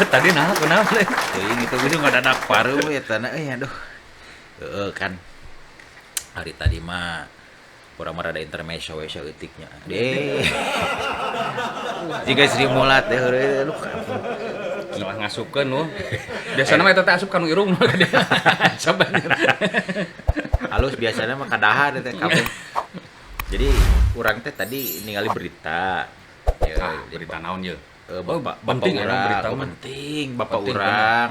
Tadi nah kenapa nih? Teuing itu geuning ngadadak paru ya tanah aduh. Kan hari tadi mah urang mah rada intermezzo we saeutiknya. Jika Sri Mulat deh heureun Salah ngasupkeun nu. Biasana mah eta teh asup kanu irung mah dia. Sabanir. halus biasanya mah kadahar teh kabeh. Jadi urang teh tadi ningali berita. Berita naon ye? Bapak penting urang, berita mah. penting bapak Penting, urang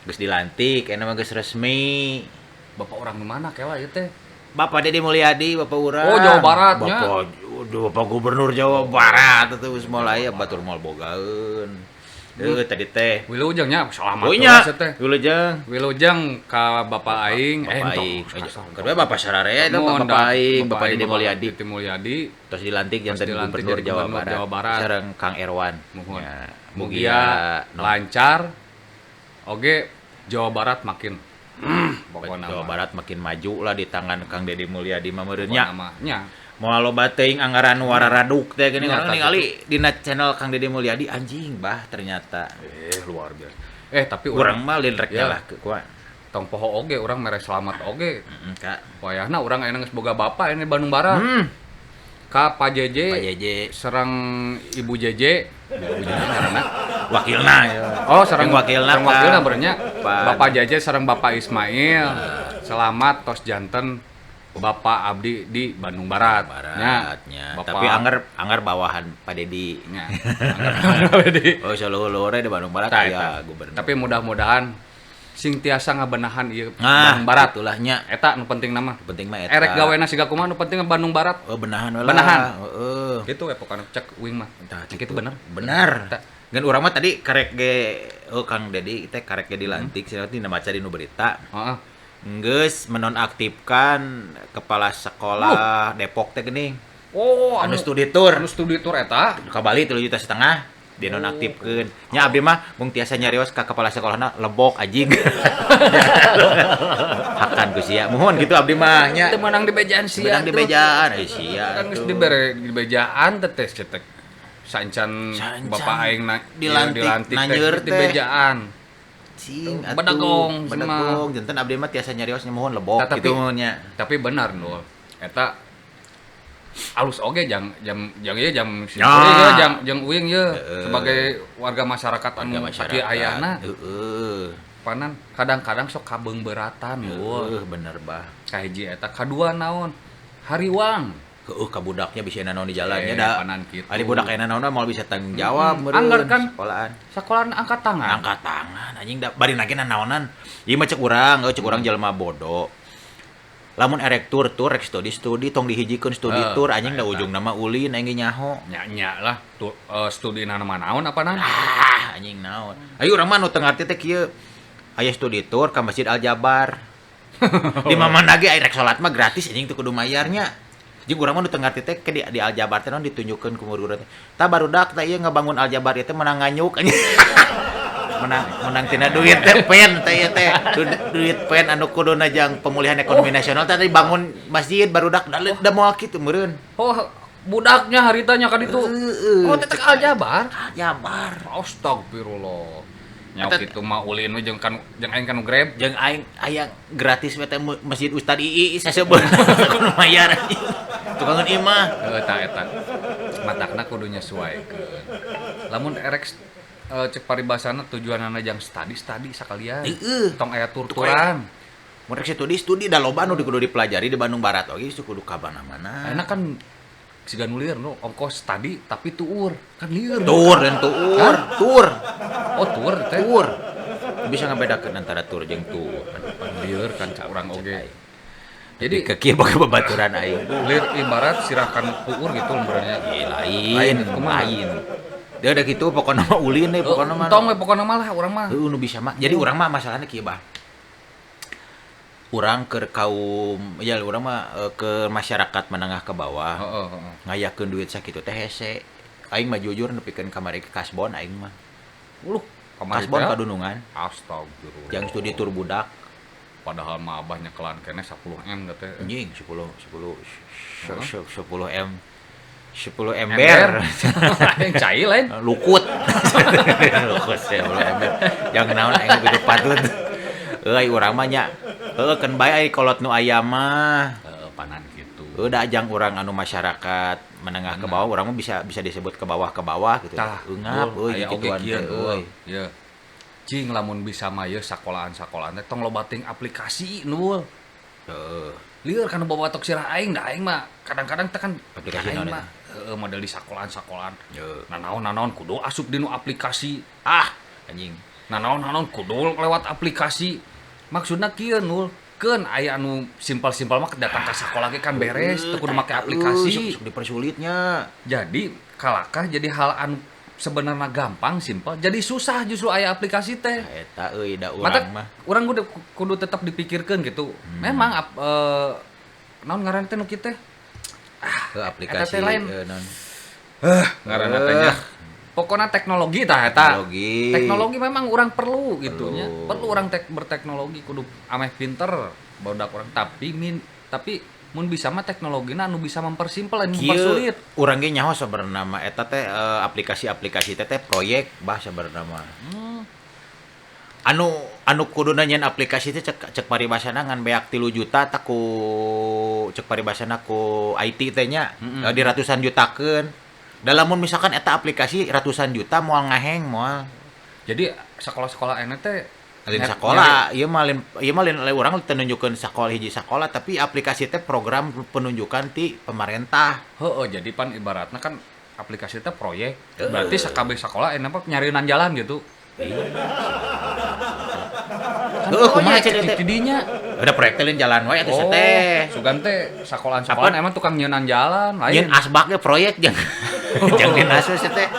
geus dilantik ena mah geus resmi. Bapak orang di mana kela ieu teh? Bapak Deddy Mulyadi, bapak urang. Oh, Jawa Baratnya. Bapak Gubernur Jawa Barat atuh geus mulai batur moal bogaeun. Tadi teh. Wilujeng nya selamat Oh nya, teh. Wilujeng. Wilujeng ka Bapak aing, Bapak Aing. entos. Kedua Bapak Sararea itu Bapak Aing, Bapak Deddy Mulyadi. Deddy Mulyadi. Terus dilantik Terus janten dilantik Gubernur jadi Jawa Gubernur Barat. Jawa Barat. Sareng Kang Erwan. Muhun. Ya, Mugia lancar. Oge Jawa Barat makin pokona Jawa Barat makin maju lah di tangan Kang Deddy Mulyadi mah meureun nya. nya. Moal loba teuing anggaran wararaduk teh geuning Nya, orang ningali dina channel Kang Deddy Mulyadi anjing bah ternyata. Luar biasa. Tapi Urang mah lain rek Ya. lah kuat. tong poho oge urang mere selamat oge. Kak. Wayahna urang aya geus boga bapak ini Bandung Barat. Ka Pak JJ. Pak JJ Sareng Ibu JJ. Ibu JJ karena wakilna ya. oh sareng wakilna sareng wakilna berenya Pak. Bapak JJ sareng Bapak Ismail. Selamat tos janten Bapak Abdi di Bandung Barat. Baratnya. Bapak- Tapi anggar bawahan Pak Deddy. Nya. Anggar Abdi. Oh, saluhur di Bandung Barat Tah, aya eta. gubernur. Tapi mudah-mudahan sing tiasa ngabenahan ieu Nah, Bandung Barat. itulah nya. Eta nu penting nama. Penting mah eta. Erek gawena siga kumaha nu penting Bandung Barat. Oh, benahan we lah. Benahan. Heeh. Gitu we pokoknya cek wing mah. Tah, Cek itu bener. Benar. Eta. Ngan urang mah tadi karek ge Kang Deddy teh karek ge dilantik cenah dina maca dinu berita. Heeh. Geus menonaktifkan kepala sekolah Depok teh geuning. Oh, Anu studi tour. anu studi tour eta. Ka Bali 3,5 juta dinonaktifkeun. Nya abdi mah mung tiasa nyarios ka kepala sekolahna lebok anjing. Hakan ku sia. Mohon gitu abdi mah nya. Teu menang di bejaan sia. Menang di bejaan sia. Kan geus dibere di bejaan teh cetek. Sancan Bapak aing Dilantik, teh nanjeur di teh. bejaan. Cing atuh. Bedagong, Bedagong. Janten abdi mah tiasa nyarios nya mohon lebok Tapi- gitu nya. Tapi benar Nul. Eta alus oge jang ieu jam Ya. jang uing ye sebagai warga masyarakat anu Warga sakieu ayana Heeh. panan kadang-kadang sok kabeungbeuratan Nul. Bener bah. Kahiji eta kadua naon hariwang Kabudaknya bisa naon di jalannya da. panan kitu. Ari budak aya naon mau bisa tanggung jawab meureun. Anggar kan sekolahan. sekolahan angkat tangan. Angkat tangan anjing da bari nagena naonan. Ieu mah cek urang, cek urang jelema bodoh. Lamun erek tur rek studi tong dihijikeun studi tur anjing da ujung nama ulin aing ge nyaho. Nya lah tuh studi nama naon apa naon? Anjing naon. Ayo urang mah nu teu ngarti teh kieu. Aya studi tur ka Masjid Al Jabar. Di mana ge rek salat mah gratis anjing teu kudu mayarnya. Jeung urang mah nu teu ngarti teh ke di Al Jabar teh naon ditunjukkeun ku murid teh. Tah barudak teh ieu ngabangun Al Jabar ieu teh menang nganyuk anjing. menang tina duit teh pen teh ieu teh. Duit pen anu kuduna jang pemulihan ekonomi nasional teh dibangun masjid barudak da moal kitu meureun. Oh, budaknya haritanya kan itu. Oh, tetek aljabar. Al Jabar. Astagfirullah. Nya Eta- kitu mah ulin we jeung aing kan Grab. Jeung aing aya gratis we teh Masjid Ustad II sasebeuna kudu mayar anjing. Tukangan imah. Eta. Matakna kudu nyesuaikeun. Lamun erek cek paribasana tujuanana jang studi sakalian. Heeh. Tong aya tur-turan. Mun rek studi da loba anu kudu dipelajari di Bandung Barat oge geus kudu ka mana-mana. Enak kan siga nu lieur nu ongkos studi tapi tuur. Kan lieur. Tur dan tur. Tur. Oh, tuur teh. Tur. Bisa ngabedakeun antara tur jeung tur. Lieur kan ca urang oge. Jadi ke kieu boga babaturan aing. Lieur ibarat sirakan tuur gitu lembarnya. Lain, kumaha? lain. Dia udah gitu pokoknya mah ulin deh pokoknya mah. Tong we pokona mah lah urang mah. Heuh nu bisa mah. Jadi urang mah masalahnya kieu bah. urang ke kaum ya urang mah ke masyarakat menengah ke bawah Heeh. ngayakeun duit sakitu teh hese aing mah jujur nepikeun kamari ke kasbon aing mah Kamari kasbon teh, kadunungan astagfirullah. yang studi tur budak Padahal mah abahnya kelan kene 10M teh. anjing 10 M 10 Ember. ember Yang cai lain. lukut lukut 10 ember yang naon aing gitu patut euy urang mah nya keun bae kolot nu aya mah Panan gitu. udah ajang urang anu masyarakat menengah ke bawah urang mah bisa disebut ke bawah gitu Tah, eungap euy aya oge gituan kieu teh euy Ya. Cing lamun bisa mah ye sakolahan teh tong loba ting aplikasi nul. heeh Lieur kana bawa tok sirah aing da aing mah kadang-kadang teh kan Aplikasi aing naon mah model di sakolahan. Heeh. Nanaon kudu asup dinu aplikasi. Anjing Nanaon kudu lewat aplikasi. Maksudna kieu nul keun aya anu simpel-simpel mah datang ka sakola ge kan beres teu kudu make aplikasi. sok dipersulitnya Jadi kalakah jadi hal anu sebenarnya gampang simpel jadi susah justru aya aplikasi teh. eta euy da Mata urang mah urang kudu tetap dipikirkeun gitu. Memang naon ngaran teh nu kieu teh? ke aplikasi Eta teh lain. non Ngaranna teh nya. Pokona teknologi tah eta. Teknologi memang urang perlu gitu nya. Perlu urang berteknologi kudu ameh pinter barudak urang tapi mun bisa mah teknologina anu bisa mempersimpel anu mempersulit. Urang ge nyaho sabenerna mah eta teh aplikasi-aplikasi teh proyek bahasa bernama. Anu kuduna nyeun aplikasi teh cek paribasana ngan beak 3 juta tak ku cek paribasana ku IT teh nya di ratusan jutakeun. Da lamun misalkan eta aplikasi ratusan juta moal ngaheng moal. Jadi sekolah-sekolah ene teh Lain sekolah, ieu mah lain urang teu nunjukkeun sakola hiji sakola tapi aplikasi teh program penunjukan ti pemerintah. Heeh, jadi pan ibaratna kan aplikasi teh proyek. Berarti sakabeh sekolah enak nyarieunan jalan gitu. Heeh, kumaha cenah teh? Di dinya. Ada proyek teh lain jalan wae atuh teh. Sugan teh sekolahan emang tukang nyeunan jalan lain. Yen asbak ge proyek jeung jeung dinasus teh.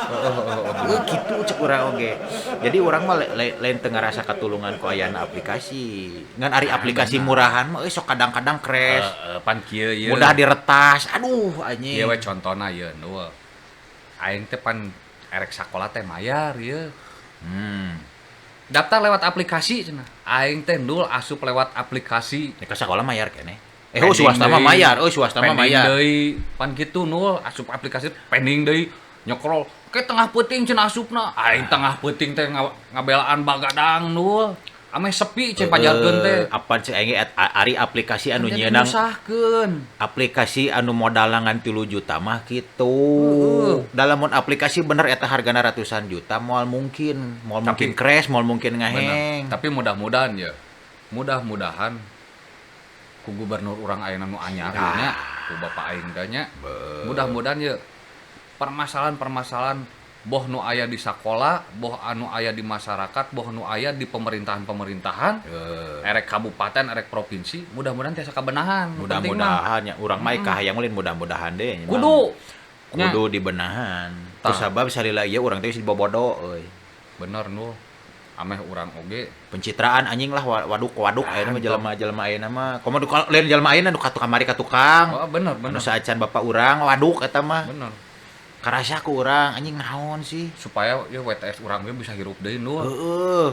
Gitu cek urang oge. Jadi urang mah lain teu ngarasa katulungan ku ayana aplikasi. Ngan ari aplikasi murahan mah sok kadang-kadang crash. Pan kieu ieu. Mudah diretas. Aduh anjing. Ieu we contona ieu nu. Aing teh pan erek sakola teh mayar ieu. Daftar lewat aplikasi cenah. Aing teh ndul asup lewat aplikasi. Ka sakola mayar keneh. Swasta mah mayar. Swasta mah mayar. Pending deui. Pan kitu nul asup aplikasi pending deui. Nyokrol ke tengah peuting cenah asupna. Aing tengah peuting teh ngabelaan bagadang nul. Ame sepi cen pajarkeun teh. Apa cek aing ari aplikasi anu Jadi nyeunang nyusahkeun. aplikasi anu modal ngan 3 juta mah kitu. Dalamun aplikasi bener eta hargana ratusan juta moal mungkin crash, moal mungkin ngaheng. Tapi mudah-mudahan ya. Mudah-mudahan ku gubernur urang ayeuna nu anyar nya, ku bapak aing da nya. Mudah-mudahan ya permasalahan-permasalahan boh nu aya di sakola, boh anu aya di masyarakat, boh nu aya di pemerintahan-pemerintahan, erek kabupaten, erek provinsi, mudah-mudahan tiasa kabenahan. Mudah-mudahan ya urang mah kahayang ulin mudah-mudahan deh. Kudu dibenahan. Terus sabab salila ieu urang teh dibobodo euy. Bener nu. Ameh urang oge pencitraan anjing lah waduk ayeuna mah jelema ayeuna mah. Komo lain jelema ayeuna nu kamari ka tukang. Oh bener. Anu saacan bapak urang waduk eta mah. Bener. Karasa ku urang anjing naon sih supaya ya WTS urang ge bisa hirup deui nu. Heeh.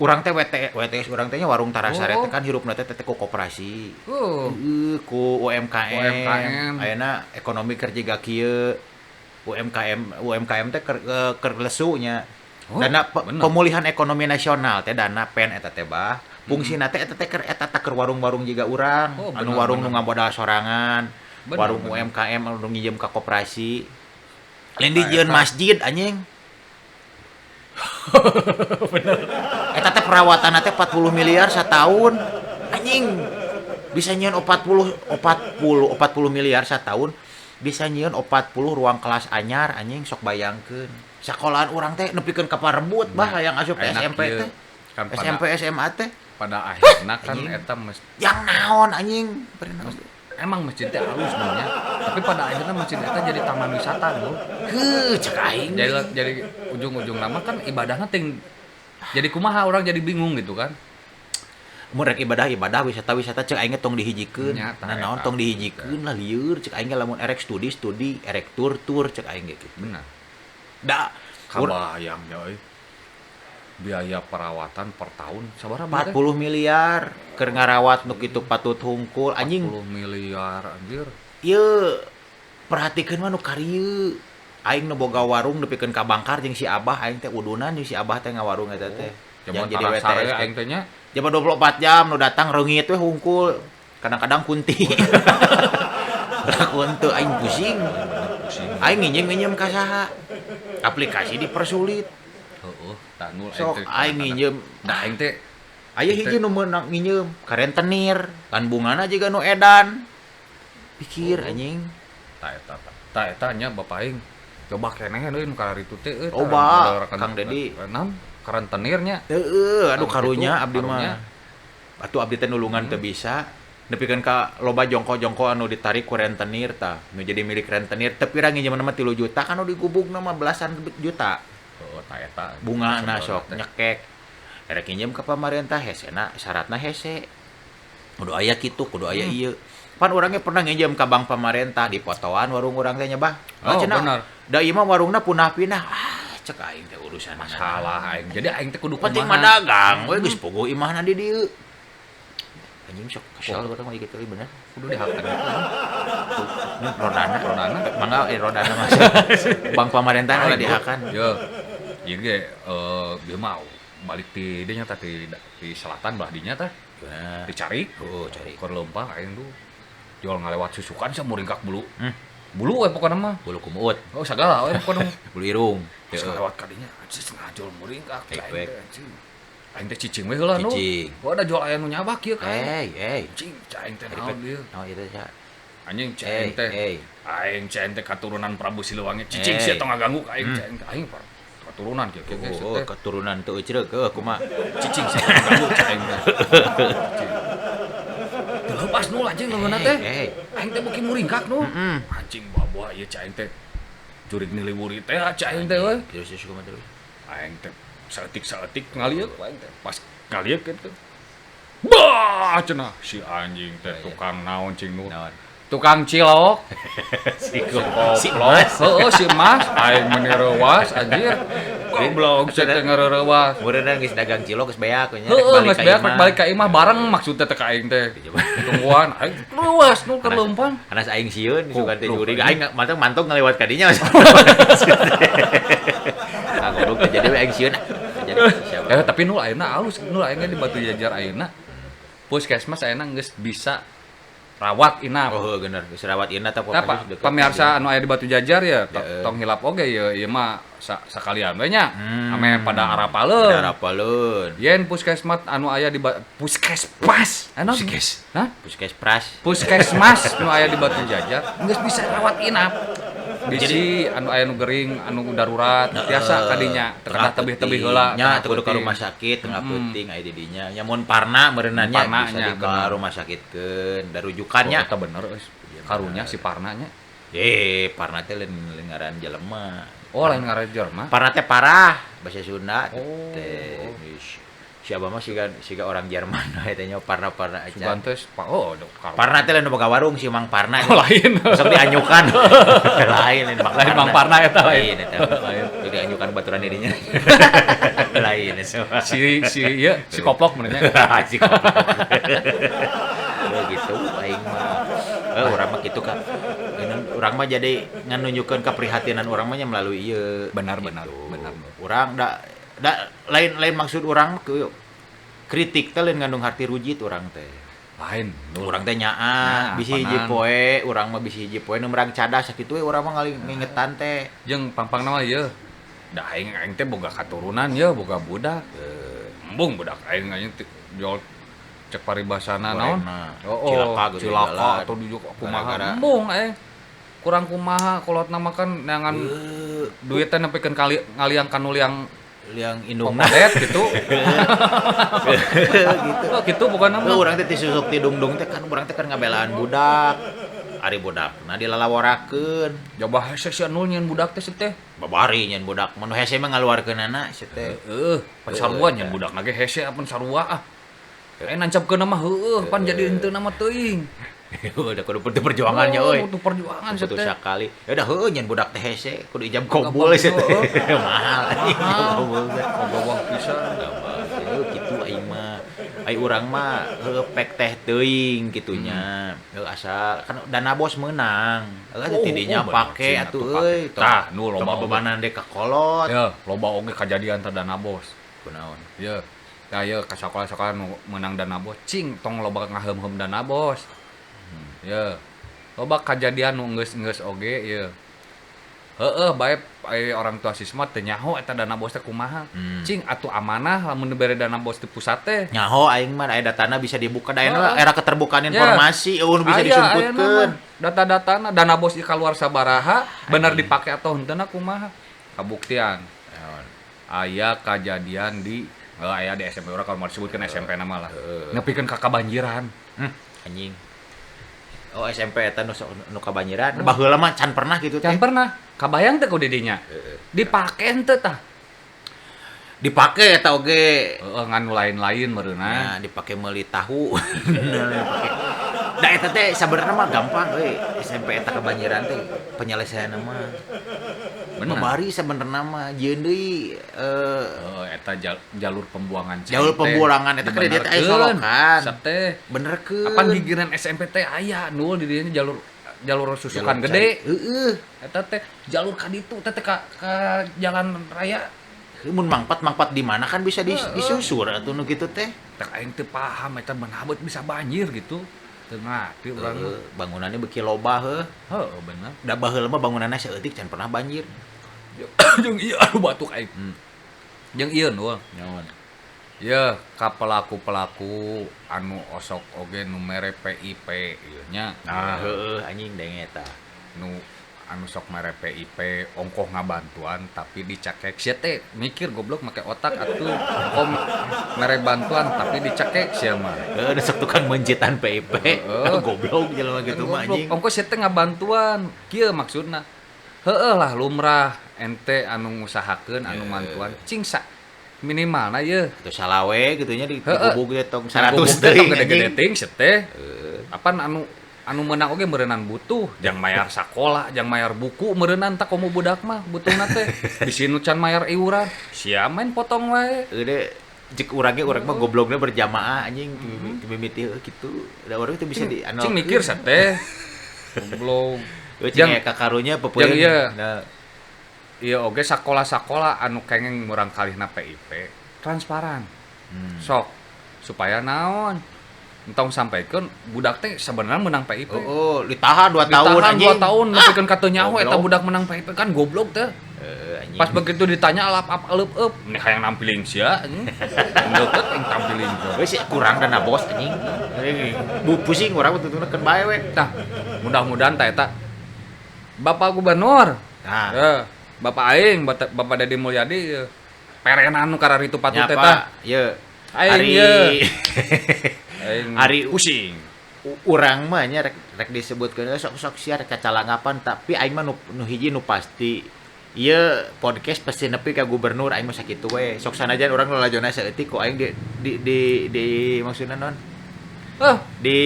Urang teh WTS urang teh nya warung Tarasare teh kan hirupna teh ku koperasi. Ku UMKM. Ayeuna ekonomi keur jiga kieu. UMKM teh keur lesu nya. Dana pemulihan ekonomi nasional teh dana PEN eta teh bah. Fungsina teh eta teh keur warung-warung jiga urang. Anu warung nu ngabodal sorangan. Warung UMKM anu nginjem ka koperasi. Lain dijieun masjid anjing. Bener. Eta teh perawatanna teh 40 miliar setahun. Anjing. Bisa nyieun 40 miliar setahun. Bisa nyieun 40 ruang kelas anyar anjing sok bayangkeun. Sekolahan urang teh nepikeun ka parebut bah hayang asup SMP teh. Kan SMP SMA teh. Pada akhirna kan eta yang naon anjing. Emang masjid teh halus sebenarnya, tapi pada akhirnya masjid eta jadi taman wisata loh. Cek aing. Jadi ujung-ujung nama kan ibadahnya ting. Jadi kumaha orang jadi bingung gitu kan. mun rek ibadah wisata cek aing tong dihijikeun. Nya, Nah naon tong dihijikeun lah lieur cek aing lamun erek studi, erek tur cek aing ge kitu. Benar. Da Kabayang ya euy. Biaya perawatan per tahun sabaraha 40 miliar keur ngarawat nu kitu patut hungkul anjing. 40 miliar anjir. Ieu perhatikeun mah nu karieu. Aing nu boga warung nepikeun ka Bangkar jeung si Abah aing teh udunan jeung si Abah teh ngawarung eta teh. Zaman Yang jadi sare WTS aing teh nya. Jaman 24 jam nu datang reungit we hungkul. Kadang-kadang kunti. Kuntu aing pusing. Aing nginjem ka saha? Aplikasi dipersulit. Heeh, tah nu Sok aing nginjem. Da aing teh Aya hiji nu meunang nginjem ka rentenir, kan bungana jiga nu edan. Pikir anjing. Tah eta nya bapak aing. Coba keneh euy nu kararitu teh euy. Coba, Kang Dedi. Enam karentenirnya. Heeh, aduh Nah, karunya itu, abdi karunya. mah. Atuh abdi teh nulungan teu bisa. Nepikeun ka loba jongko-jongko anu ditarik ku rentenir tah. Nu jadi milik rentenir teu pirang nginjem mah 3 juta kan nu digubugna mah belasan juta. Heeh, tah eta. Bungana sok nyekek. Erek nginjem ka pamarentah hesena syaratna hese. Kudu aya kitu, kudu aya ieu. Pan urangnya pernah nginjem ka bank pamarentah di fotoan warung urang teh nya bah. Oh, benar. Da ieu mah warungna punah-pindah. Cek aing teh urusan Masalah aing. Jadi aing teh kudu penting mah kumaha. dagang we geus pogo imahna di dieu. Anjing sok kesel urang mah kitu bener. Kudu dihakan. Rodana mangga rodana mah. Bank pamarentah lah dihakan. Yo. Ieu ge dia mau balik ti dinya tah di selatan belah dinya tah. Nah, Dicari. oh cari. Keur leumpah aing tuh. Jual ngalewat susukan sa muringkak bulu. Hmm. Bulu we pokona mah. Bulu kumut, Oh sagala we pokona. bulu irung. Terus ngalewat ka dinya, anjing ngajol muringkak. Ewek. Aing teh cicing we heula nu. Cicing. Gua ada jual aya nu nyabak ieu kan. Hey. Anjing aing teh naon dieu. Oh itu ya. Anjing aing teh. Aing teh katurunan Prabu Siliwangi. Cicing sia tong ngaganggu ka aing aing aing katurunan kieu Oh, keturunan teu ceureuh ke kumaha. cicing sia tong ngaganggu aing teh. Pas nu anjing leungeunna teh. Aing teh beuki muringkak nu. Anjing buah ieu cai aing teh. Jurig niliwuri teh cai aing teh we. Terus kumaha terus. Aing teh saeutik ngalieu aing teh. Pas ngalieu kitu. Bah cenah si anjing teh tukang naon cing nu. Tukang cilok. Si Mas. Heeh si Mas aing menireuwas anjir. Goblok teh ngareurewas. Meureunna geus dagang cilok geus beak nya. Heeh, geus beak balik ka imah bareng maksudnya teh ka aing teh. Tungguan aing luas nu keur leumpang. Anas aing sieun sugan teh jurig aing mantong ngalewat ka dinya. Aku teh jadi aing sieun. Tapi nu ayeuna alus nu ayeuna di Batu Jajar ayeuna. Puskesmas ayeuna geus bisa rawat inap. Oh, bener. Geus rawat inap tah Pamirsa anu aya di Batu Jajar ya, tong hilap oge ya, ieu mah sakalian we nya. Ame pada arapaleun. Arapaleun. Yen puskesmas anu aya di puskesmas. Anu Hah? Puskesmas nu aya di Batu Jajar geus bisa rawat inap. Bisi anu aya nu gering, anu darurat, biasa kadinya tengah tebih-tebih heula. Nya teu kudu ka rumah sakit, tengah penting aya di dinya. Nya mun parna meureunna nya bisa di ka rumah sakitkeun, da rujukannya. Eta bener euy. Karunya si Parna nya. Parna teh lain ngaran jelema. Oh, lain ngaran jelema. Parna teh parah, bahasa Sunda teh. Si Abah mah siga orang Jerman eta nya parna aja. Sugantes, Parna teh lain boga warung si Mang Parna. Lain. Sok dianyukan. Lain Mang Parna eta lain eta. Jadi anyukan baturan dirinya. Lain eta. Si koplok benernya. Si koplok. Gitu aing mah. Urang mah kitu ka. Urang mah jadi nganunjukkeun keprihatinan urang mah nya melalui ieu. Benar. Urang lain maksud urang kritik teh lain ngandung harti rujit urang teh. Lain. Urang teh nyaa bisi hiji poe, urang mah bisi hiji poe nu merang cadas sakitu we urang mah ngingetan teh. Jeung pampangna mah ieu. Da aing teh boga katurunan ya, boga budak. Embung budak aing jual cek paribasana naon? Cilaka atuh dijuk kumaha. Embung kurang kumaha kolotna mah kan neangan duit teh nepikeun ngaliang kanu liang indungna gitu. Gitu bukan nama. Urang teh disusuk ti dungdung teh kan urang teh kan ngabelaan budak. Ari budakna dilalaworakeun. Coba hese sia nu nyeun budak teh teh. Babari nyeun budak. Mun hese mah ngaluarkeunana sia teh. Pan sarua nyeun budakna ge hese apan sarua ah. nancapkeun mah heueuh pan jadi henteu nama teuing. Udah kudu perjuangannya euy. Butuh perjuangan Betul teh. sekali. Ya udah heueuh nyen budak teh hese kudu ijab kabul teh. Mahal anjing kabul teh. Gawang pisan. Gitu aing mah. Ai urang mah heueuh pek teh teuing kitunya. Heueuh asal kan dana bos meunang. Heueuh tidinya pake atuh euy. Tah nu loba bebanan dek ka kolot. Ya, loba oge kajadian teh dana bos. Kunaon? Ya. Tah ieu ka sakola-sakola nu meunang dana bos, cing tong loba ngaheum-heum dana bos. Ya. Loba kajadian nu geus oge ieu. Heeh, bae orang tua siswa teh nyaho eta dana bos teh kumaha. Cing atuh amanah lamun dibere dana bos di pusat teh. Nyaho aing mah aya datana bisa dibuka da era keterbukaan informasi eueuh bisa disumputkeun. Data-datana dana bos di kaluar sabaraha bener dipake atau henteu kumaha. Kabuktian. Aya kajadian di aya di SMP urang kalau mau disebutkeun SMP nama lah. Ngepikeun ka kabanjiran. Anjing. Oh SMP eta nu kabanjiran. Baheula mah can pernah gitu teh. Can pernah. Kabayang teh ku di dinya. Dipake henteu tah. Dipake eta oge. Heeh ngan lain-lain meureunna. Nah, dipake meuli tahu. Da eta teh sabenerna mah gampang euy. SMP eta kabanjiran teh penyelesaianna mah. Bener. Bari sabenerna mah jieun deui Eta jalur pembuangan jalur pembuangan eta kan dia teh aya solokan. Teh Benerkeun. Apan gigireun SMP teh aya nul di dieu jalur susukan gede. Heeh. Eta teh jalur ka ditu teh ka jalan raya. Mun mangpat di mana kan bisa disusur atuh nu kitu teh. Tak aing teu paham eta benabeut bisa banjir gitu. Teu ngarti urang. Bangunannya beuki loba heuh. Heeh bener. Da baheula mah bangunanna saeutik can pernah banjir. Jeung ieu aduh batuk aing. Jeung ieu nu. Nyaon? Ya, ka pelaku-pelaku anu osok oge nu mere PIP ieu nya. Nah, heueuh anjing deng eta. Nu anu sok mere PIP ongkoh ngabantuan tapi dicakek sia teh mikir goblok make otak atuh ongkoh mere bantuan tapi dicakek sia mah. Heeh, sok tukang mencitan PIP. Goblok jelema gitu mah anjing. Ongkoh sia teh ngabantuan. Kieu maksudna. Heueuh lah lumrah ente anu ngusahakeun anu mantuan cing minimalna ieu Itu salawe gitunya di gubuk ge tong 100 teuing gede-gede ting sia teh. Apan anu meunang oge meureunnan butuh, jang mayar sakola, jang mayar buku meureunnan tak komo budak mah butuhna teh. Bisi nu can mayar iuran, sia main potong wae. Gede jek urang mah goblokna berjamaah anjing mimiti kitu. Da urang teh bisa dianal. Cing mikir sia teh. Goblok. Jang kakarunya peupeung. Nah. Iya oge sakola-sakola anu kengeng murang kalihna PIP transparan. Sok supaya naon? Entong sampaikeun budak teh sebenarnya menang PIP. Oh, ditahan 2 tahun anjing. Ditahan 2 tahun nepikeun ka teu nyaho eta budak menang PIP kan goblok teh. Anjing. Pas begitu ditanya alap aleup nih hayang nampilin sia anjing. Deukeut yang tampilin sia. Wes kurang dana bos anjing. Pusing urang tutuneun bae we. Tah, mudah-mudahan tah eta Bapak Gubernur. Nah, Bapak aing, Bapak Dedi Mulyadi perenan nu kararitu patut teh Pak, tah. Ye. Aing ye. Aing Hari pusing. Urang mah nya rek disebutkeun sok-sok sia rek kacalangapan tapi aing mah nu hiji nu pasti ieu podcast pasti nepi ka gubernur aing mah sakitu we. Sok sanajan urang lalajonna saeutik ku aing di maksudna naon? Di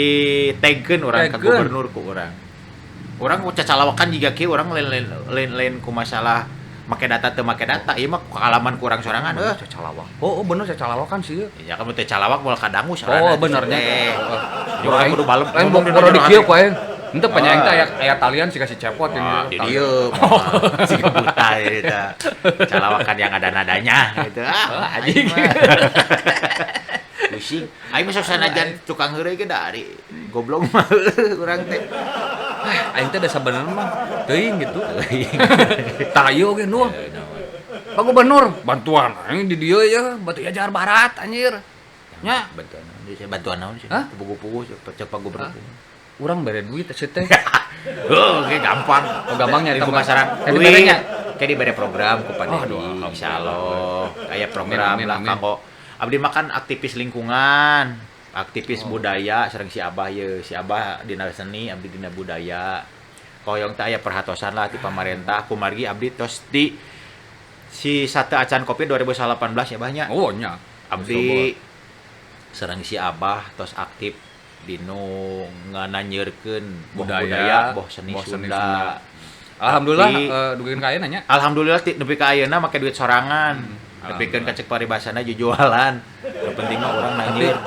tagkeun urang ka gubernur ku urang. Urang mau cacalawakan jiga kieu urang lain ku masalah make data teu make data ieu mah pengalaman kurang sorangan Cacalawak. Oh bener cacalawakan sih. Ya kamu teh calawak moal kadangu Oh benernya. Urang kudu balem lain boro di kieu ku aing. Henteu panyaing teh aya talian sih kasih cepot ini. Di dieu si buta eta. Calawakan yang ada nadanya gitu. Anjing. Pusing. Aing mah sok sanajan tukang heureuy ge dari goblok mah urang teh. Aing teh da sabenerna mah teuing gitu. Tah ieu oge nu. Pak Gubernur, bantuan aing di dieu ya, Batu Jajar Barat anjir. Nya, bantuan naon sih? Pugu-pugu cek Pak Gubernur. Urang bere duit teh teh. Oke gampang. Oh gampang nya Di masyarakat. Duit kayak dibere program ku Pak Dedi. Insyaallah aya program lah kanggo abdi makan aktivis lingkungan. Aktivis budaya sareng si Abah ye, si Abah dina seni abdi dina budaya. Koyong teh aya perhatosan lah ti pamarentah kumargi abdi tos di si Sate Acan Kopi 2018 ya Bahnya. Oh nya. Abdi sareng si Abah tos aktif dinu ngananyeurkeun Budaya, boh seni boh seni Sunda. Alhamdulillah Tapi, dugeun ka ayeuna nya. Alhamdulillah nepi ka ayeuna make duit sorangan. Nepikeun ka cek paribasana jujualan. Yang penting mah urang nanyeur.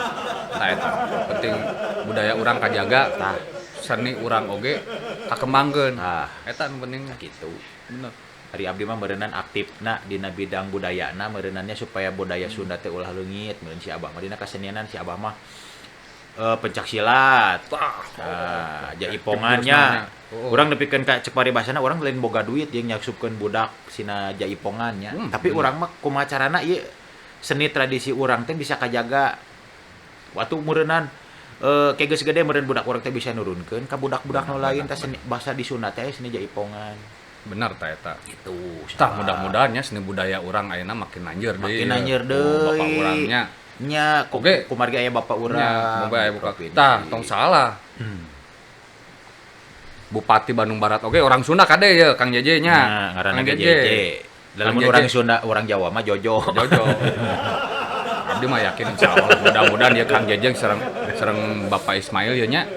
Tah eta penting budaya urang kajaga, tah seni urang oge kakembangkeun. Nah, Eta nu penting gitu. bener. Ari abdi mah meureunnan aktifna dina bidang budayana meureunannya supaya budaya Sunda teh ulah leungit meureun si Abah mah dina kasenianan si Abah mah pencak silat. Jaipongannya. Urang nepikeun ka cek paribasana urang lain boga duit jeung nyaksupkeun budak sina jaipongannya. Tapi urang mah kumaha carana ieu seni tradisi urang teh bisa kajaga. Waktu meureunnan geus gede meureun budak urang teh bisa nurunkeun ka budak-budak nu lain teh seni bahasa di Sunda teh seni jaipongan. Bener tah eta. Gitu. Tah mudah-mudahan nya seni budaya urang ayeuna makin nanjeur deui. Makin nanjeur deui. Bapak urangnya Nya Oge. kumargi aya bapak urang. moga aya buka. Tah tong salah. Bupati Bandung Barat oge orang Sunda kade ya Kang Jeje nya. Nah, ngaranna Kang Jeje. Dalam Kang urang Jeje. Sunda, urang Jawa mah Jojo. Jojo. Abdi mah yakin insyaallah mudah-mudahan dia Kang Jejeng sareng Bapak Ismail ya nya.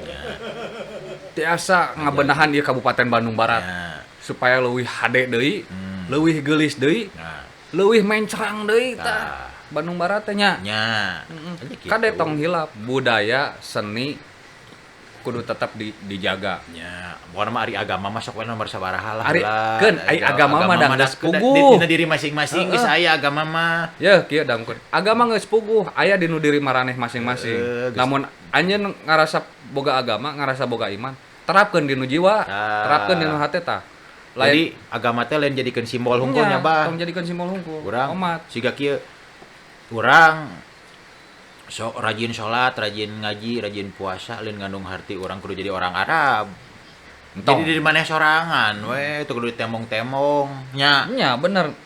Tiasa ngabenahan ieu Kabupaten Bandung Barat Nah, supaya leuwih hade deui, leuwih geulis deui, nah, leuwih mencrang deui Tah. tah. Bandung Barat teh nya. nya. Kade tong hilap budaya seni kudu tetap dijaga. Nya, pokona mah ari agama mah sok we nomor sabaraha lah. Ari heula. keun ai agama mah da geus puguh. Dina diri masing-masing geus aya agama mah. Ya, kieu dangkeun. Agama geus puguh, aya di nu diri maraneh masing-masing. Geus. Namun anjeun ngarasa boga agama, ngarasa boga iman, terapkeun di nu jiwa, Tah. terapkeun di nu hate tah. Jadi agama teh lain jadikeun simbol hungkulnya, Bah. Tong jadikeun simbol hungkul. Urang Omat. siga kieu urang sok rajin sholat, rajin ngaji, rajin puasa, lain ngandung harti urang kudu jadi orang Arab. Entong. Jadi di maneh sorangan we teu kudu temong-temong nya. Nya bener.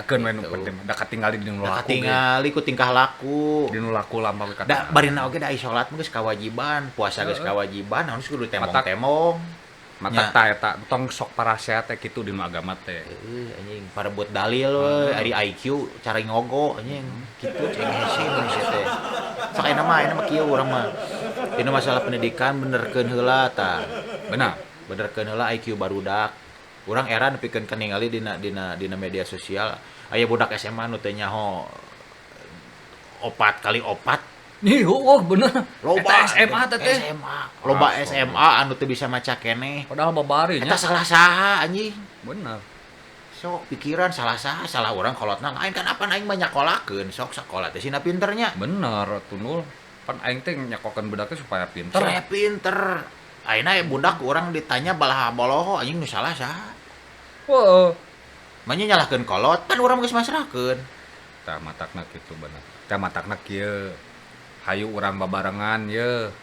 Keun we nu penting. Da katingali di nu Da laku. katingali ku tingkah laku. Di nu laku lampau ka. Da barina oge da ai sholat mah geus kawajiban, puasa geus kawajiban, harus kudu temong-temong. Mata Nya. tah eta tong sok parasehat teh kitu di nu agama teh. Anjing parebut dalil we, ari IQ cara ngogo anjing kitu ceng hese Indonesia teh. Sok ayeuna mah kieu urang mah. Dina masalah pendidikan benerkeun heula tah. Benar. Benerkeun heula IQ barudak. Urang era nepikeun ka ningali dina media sosial aya budak SMA nu teh nyaho 4 kali 4 Nih, bener. Eta SMA teh teh. SMA. Loba SMA anu teu bisa maca keneh. Padahal babari nya. Eta salah saha anjing. Bener. Sok pikiran salah saha, salah urang kolotna lain kan apa aing mah nyakolakeun sok sakola teh sina pinternya. Bener, tunul. Pan aing teh nyakokeun budaknya supaya pinter. Saya pinter. Ayeuna budak urang ditanya balaha boloho anjing nu salah saha. Weuh. Manya nyalahkeun kolot, kan urang geus masrahkeun. Tah matakna kitu bener. Tah matakna kieu. Hayu urang babarengan ye.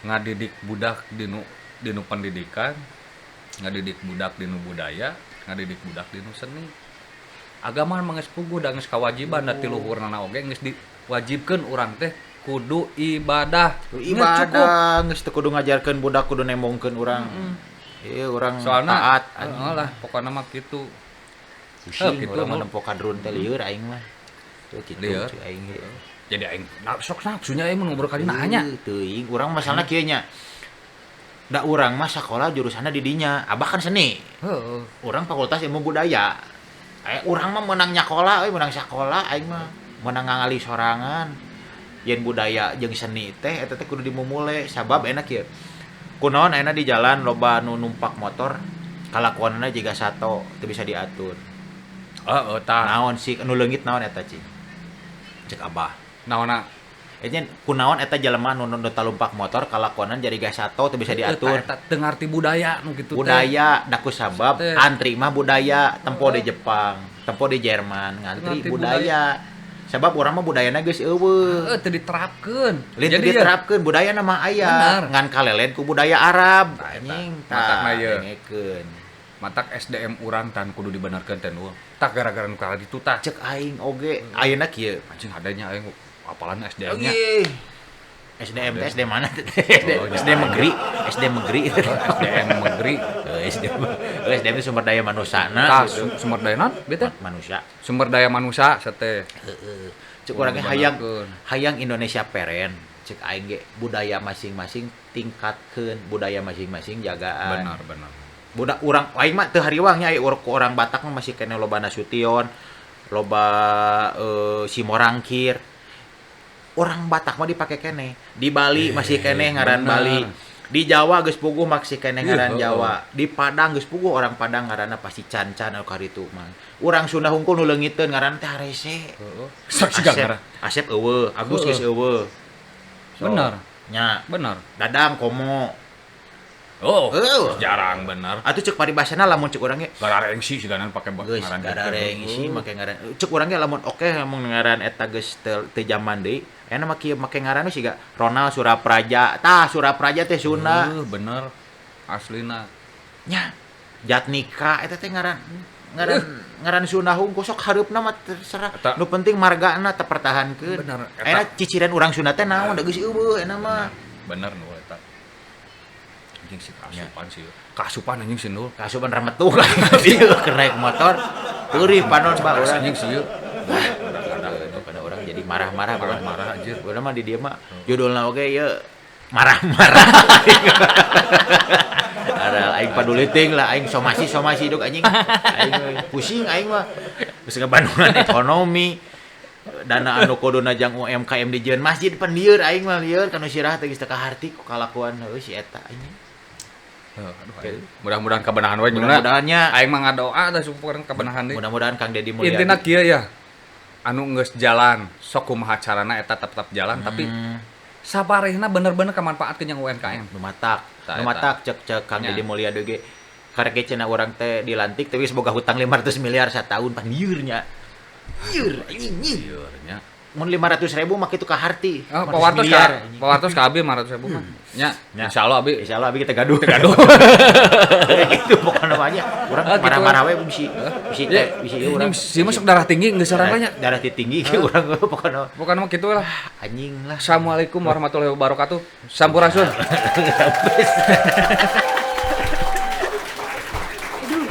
Ngadidik budak di nu pendidikan, ngadidik budak di nu budaya, ngadidik budak di nu seni. Agama mah geus puguh da geus kawajiban da ti luhurna oge geus diwajibkeun urang teh kudu ibadah. Ibadah geus teu kudu ngajarkeun budak kudu nembongkeun urang. Ieu urang Soalna taat lah pokona mah kitu. Pusing gitu, urang mah nu. nempo kadrun teh lieur aing mah. Teu kitu Lieur. cuy aing ge. Jadi aing sok nafsunya aing ngobrol kali nanya. Teuing urang masalahna kieu nya. Da urang mah sakola jurusanna di dinya, abah kan seni. Heeh. Urang fakultas ilmu budaya. Urang mah menang nyakola, menang sakola, aing mah menang ngali sorangan. Yen budaya jeung seni teh eta teh kudu dimumule sabab enak kieu. Kunaon ayeuna di jalan loba nu numpak motor kalakuanna jiga sato teu bisa diatur. Heeh, tah. Naon sih nu leungit naon eta cing? Cek abah. Naonna Enya kunaon eta jelema nu talumpak motor kalakuanan jadi gas sato teu bisa diatur. Eta teu ngarti budaya nu kitu teh. Budaya daku sabab Teh. antri mah budaya tempo di Jepang, tempo di Jerman ngantri Ngarti budaya. Sabab urang mah budayana geus eueuh. Teu diterapkeun. Lain teu diterapkeun budaya mah aya. Bener. Ngan kalelen ku budaya Arab. Eta. Anjing Matakna ieu. dengekeun. Matak SDM urang tan kudu dibenerkeun teh nu. Tak gara-gara nu kala ditu tah. Cek aing oge ayeuna kieu. Anjing adanya aing apalan SDM-nya. Oge. SDM teh SD mana teh? Oh, SD Megri, SD Megri. SDM negeri. SDM itu sumber daya manusia Tah gitu. sumber daya naon beta? Manusia. Sumber daya manusia sate. Heeh. Cek urang ge hayang Indonesia peren. Cek aing ge budaya masing-masing tingkatkeun, budaya masing-masing jagaan. Benar. Budak urang aing mah teu hariwangnya aya orang Batak mah masih kene loba Nasution, loba Simorangkir. Orang Batak mah dipake kene. Di Bali masih kene ngaran Bali. Di Jawa geus puguh masih kene ngaran Jawa. Di Padang geus puguh orang Padang ngaranna pasti Cancan anu karitu mah. Urang Sunda hungkul nu leungiteun ngaran teh Harese. Heeh. Saksi ngaran. Asep eueuh, Agus geus eueuh. Benar. Nya, Benar. Dadang komo. Oh, jarang benar. Atuh cek paribasana lamun cek urang ge Garareng sih siganan pake ngaran garareng sih make ngaran. Cek urang ge lamun oke lamun ngaran eta geus teu jaman deui. Ena mah kieu make ngaran siga Ronald Surapraja. Tah Surapraja teh Sunda. Bener. Aslina. Nya, Jatnika eta teh ngaran Sunda hungkul sok hareupna mah terserah. Nu penting margana teu pertahankeun. Bener. Ena ciciren urang Sunda teh naon da geus eueuh ena mah. Bener nu eta. Anjing si kasupan sih. Kasupan anjing sih nu. Kasupan rametuh ieu naik motor. Teuring panon ba urang anjing sih. Pada orang jadi marah-marah anjir. Urang mah di dieu mah judulna oge ieu marah-marah. Ada aing paduli teuing lah aing somasi duk anjing. Aing pusing aing mah geus ngabantuan ekonomi. Dana anu kuduna jang UMKM di jeun masjid pan lieur aing mah lieur kana sirah teh geus teu kaharti ku kalakuan heuh si eta anjing. Mudah-mudahan kebenahan we Mudah-mudahannya aing mah ngadoa da supaya kebenahan deui. Mudah-mudahan Kang Deddy Mulyadi. Intina kieu ya. Anu geus jalan, sok kumaha carana eta tetep jalan tapi sabarehna bener-bener kamanfaatkeun yang UMKM. Nu matak cek Kang Deddy Mulyadi ge karek cenah urang teh dilantik tapi boga hutang 500 miliar satahun pan lieur nya. Lieur nya. Mun 500.000 mah kitu kaharti. Pawartos ka abi 500.000 mah. Nya, insyaallah abi kita gaduh. Gitu pokona mah nya. Urang marah-marah we bisi urang. Si masuk darah tinggi geus sareng nya. Darah tinggi urang pokona mah kitu lah. Anjing lah. Assalamualaikum warahmatullahi wabarakatuh. Sampurasun. Aduh.